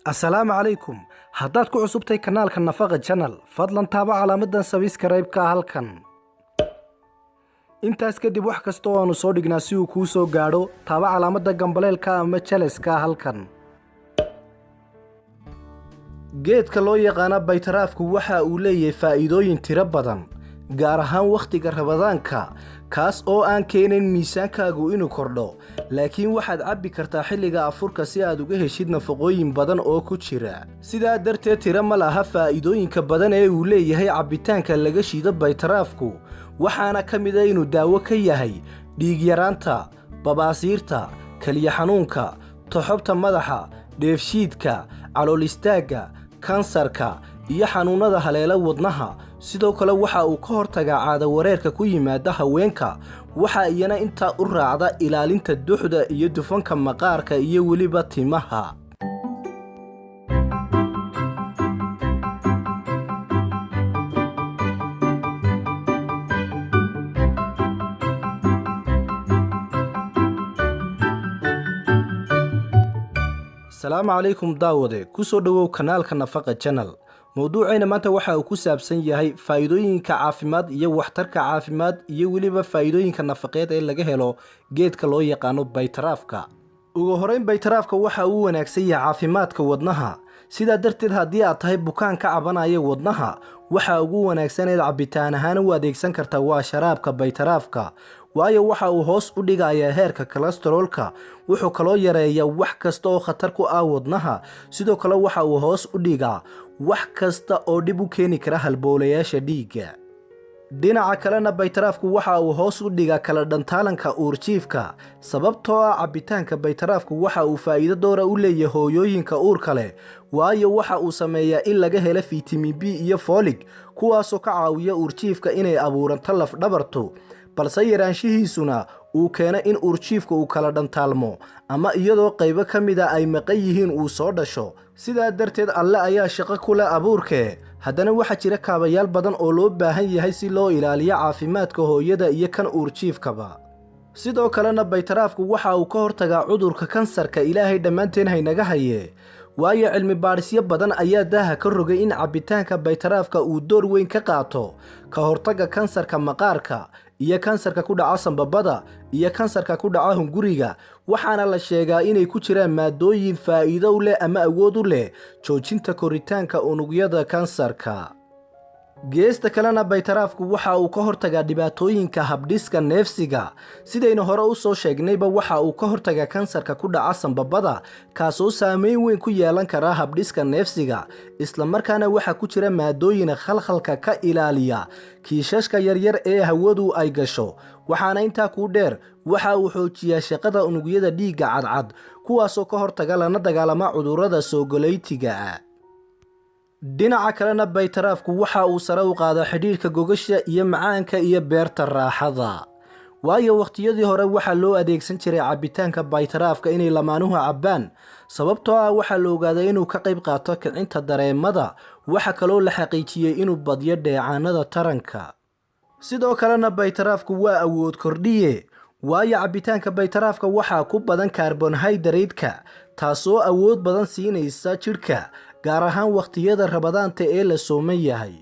السلام عليكم. haddaad ku cusubtay kanaalka Nafaqa Channel fadlan taaba calaamadan subscribe-ka halkan. intaas kadib wax kasta oo aanu soo dhignaa si uu kuu soo gaadho taaba calaamada gambaleelka ama chalice-ka halkan. geedka loo yaqaan baytaraafku waxa uu leeyahay faa'iidooyin tiro badan gaar ahaan waqtiga Ramadaanka kaas oo aan keenin miisaankaagu inuu kordho laakiin waxaad cabbi kartaa xilliga afurka si aad uga heshid nafaqooyin badan oo ku jira sidaa darteed tiro ma laha faa'iidooyinka badan ee uu leeyahay cabbitaanka laga shiido baytaraafku waxaana ka mid ah inuu daawo ka yahay dhiig yaraanta babaasiirta kaliya xanuunka toxobta madaxa dheefshiidka calool istaagga kansarka iyo xanuunada haleela wadnaha sidoo kale waxa uu ka hortagaa caado wareerka ku yimaada haweenka waxa iyana inta u raacda ilaalinta duxda iyo dufanka maqaarka iyo waliba timaha السلام عليكم daawade ku soo dhawow kanaalka Nafaqa Channel mowduuceena maanta waxa uu ku saabsan yahay faa'iidooyinka caafimaad iyo waxtarka caafimaad iyo waliba faa'iidooyinka nafaqeed ee laga helo geedka loo yaqaan baytaraafka ugu horeyn baytaraafka waxa uu wanaagsan yahay caafimaadka wadnaha sida darteed haddii aad tahay bukaan ka cabanaya wadnaha waxa ugu wanaagsan ee cabitaan ahaan u adeegsan kartaa waa sharaabka baytaraafka waayo waxa uu hoos u dhigayaa heerka cholesterolka wuxuu kaloo yareeyaa wax kasta oo khatar ku ah wadnaha sidoo kale waxa uu hoos u dhigaa wax kasta oo dib u keeni kara halbowlayaasha dhiigga dhinaca kalena baytaraafku waxa uu hoos u dhigaa kala dhantaalanka uurjiifka sababtoo ah cabbitaanka baytaraafku waxa uu faa'iido door u leeyahay hooyooyinka uurka leh waayo waxa uu sameeyaa in laga helo vitamin B iyo folic kuwaasoo ka caawiya uurjiifka inay abuuranto laf dhabartu balse yaraanshihiisuna uu keeno in uurjiifka uu kala dhantaalmo ama iyadoo qaybo ka mid ah ay maqan yihiin uu soo dhasho sidaa darteed alle ayaa shaqo ku leh abuurkee haddana waxaa jira kaabayaal badan oo loo baahan yahay si loo ilaaliyo caafimaadka hooyada iyo kan uurjiifkaba sidoo kalena baytaraafku waxa uu ka hortagaa cudurka kansarka ilaahay dhammaanteen haynaga haye waayo cilmi baadhisyo badan ayaa daaha ka rogay in cabbitaanka baytaraafka uu door weyn ka qaato ka hortagga kansarka maqaarka iyo kansarka ku dhaca sanbabada iyo kansarka ku dhaca hunguriga waxaana la sheegaa inay ku jiraan maadooyin faa'iido u leh ama awood u leh joojinta koritaanka unugyada kansarka geesta kalena baytaraafku waxa uu ka hortagaa dhibaatooyinka habdhiska neefsiga sidayna hore u soo sheegnayba waxa uu ka hortagaa kansarka ku dhaca sanbabada kaasoo saameyn weyn ku yeelan kara habdhiska neefsiga isla markaana waxa ku jira maadooyin khalkhalka ka ilaaliya kiishashka yaryar ee hawadu ay gasho waxaana intaa ku dheer waxa uu xoojiyaa shaqada unugyada dhiigga cadcad kuwaasoo ka hortaga lana dagaalama cudurrada soogaleytiga ah dhinaca kalena baytaraafku waxa uu sare u qaadaa xidhiidhka gogasha iyo macaanka iyo beerta raaxada waayo waqtiyadii hore waxaa loo adeegsan jiray cabbitaanka baytaraafka inay lamaanuhu cabbaan sababtoo ah waxaa la ogaaday inuu ka qayb qaato kicinta dareemada waxa kaloo la xaqiijiyey inuu badiyo dheecaanada taranka sidoo kalena baytaraafku waa awood kordhiye waayo cabbitaanka baytaraafka waxaa ku badan kaarbohaydraytka taasoo awood badan siinaysa jidhka gaar ahaan waqtiyada Ramadaanta ee la sooman yahay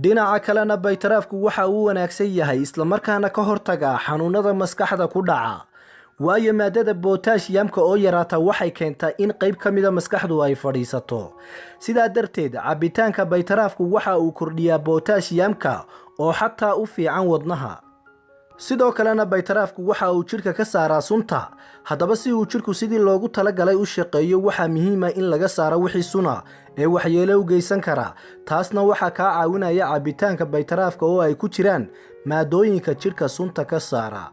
dhinaca kalena baytaraafku waxa uu wanaagsan yahay isla markaana ka hortaga xanuunada maskaxda ku dhaca waayo maadada potassium-ka oo yaraata waxay keentaa in qayb ka mid ah maskaxdu ay fadhiisato sidaa darteed cabbitaanka baytaraafku waxa uu kordhiyaa potassium-ka oo xataa u fiican wadnaha sidoo kalena baytaraafku waxa uu jidhka ka saaraa sunta haddaba si uu jidhku sidii loogu talagalay u shaqeeyo waxaa muhiim ah in laga saaro wixii suna ee waxyeelo u geysan kara taasna waxaa kaa caawinaya cabbitaanka baytaraafka oo ay ku jiraan maadooyinka jidhka sunta ka saara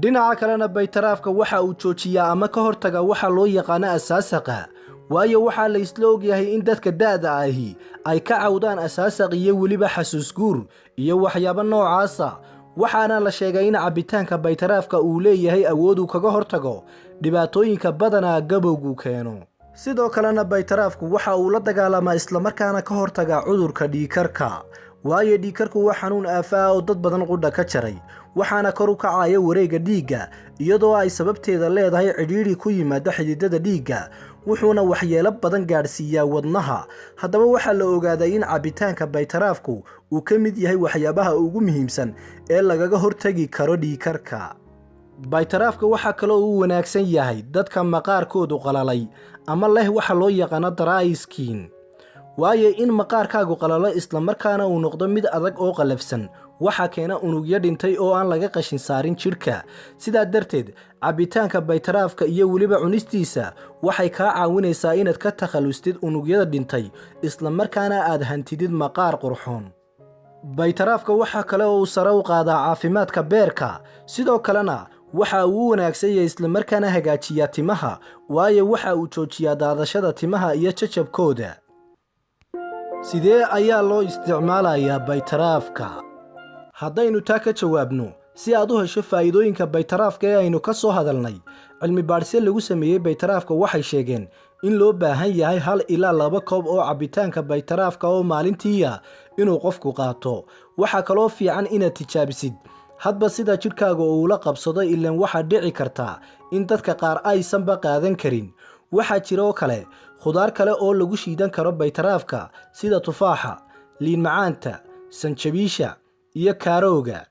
dhinaca kalena baytaraafka waxa uu joojiyaa ama ka hortaga waxa loo yaqaan asaasaqa waayo waxaa la isla ogyahay in dadka da'da ahi ay ka cawdaan asaasaq iyo weliba xasuus guur iyo waxyaabo noocaasa waxaana la sheegay in cabbitaanka baytaraafka uu leeyahay awood uu kaga hortago dhibaatooyinka badanaa gabowgu keeno sidoo kalena baytaraafku waxa uu la dagaalamaa isla markaana ka hortaga cudurka dhiigkarka waayo dhiigkarku waa xanuun aafa ah oo dad badan qudha ka jaray waxaana kor u kacaya wareegga dhiigga iyadoo ay sababteeda leedahay cidhiidhi ku yimaada xididada dhiigga wuxuuna waxyeelo badan gaadhsiiyaa wadnaha. haddaba waxaa la ogaaday in cabitaanka baytaraafku uu ka mid yahay waxyaabaha ugu muhiimsan ee lagaga hortagi karo dhiigkarka. baytaraafka waxaa kaloo uu wanaagsan yahay dadka maqaarkoodu qalalay ama leh waxa loo yaqaano dry skin, waayo in maqaarkaagu qalalo islamarkaana uu noqdo mid adag oo qallafsan waxaa keena unugyo dhintay oo aan laga qashin saarin jidhka. sidaa darteed cabitaanka baytaraafka iyo weliba cunistiisa waxay kaa caawinaysaa inaad ka takhallustid unugyada dhintay islamarkaana aad hantidid maqaar qurxoon. baytaraafka waxaa kale oo uu sare u qaadaa caafimaadka beerka, sidoo kalena waxa uu wanaagsan yahay islamarkaana hagaajiyaa timaha, waayo waxa uu joojiyaa daadashada timaha iyo jajabkooda. sidee ayaa loo isticmaalayaa baytaraafka? haddaynu taa ka jawaabno, si aad u hesho faa'iidooyinka baytaraafka ee aynu ka soo hadalnay, cilmi baadhisyo lagu sameeyey baytaraafka waxay sheegeen in loo baahan yahay 1 ilaa 2 koob oo cabitaanka baytaraafka oo maalintiiya inuu qofku qaato. waxaa kaloo fiican inaad tijaabisid hadba sida jidhkaaga uu la qabsado, ilaan waxaa dhici karta in dadka qaar aysanba qaadan karin. waxaa jira oo kale khudaar kale oo lagu shiidan karo baytaraafka sida tufaaxa, liin macaanta, sanjabiisha iyo kaarooga.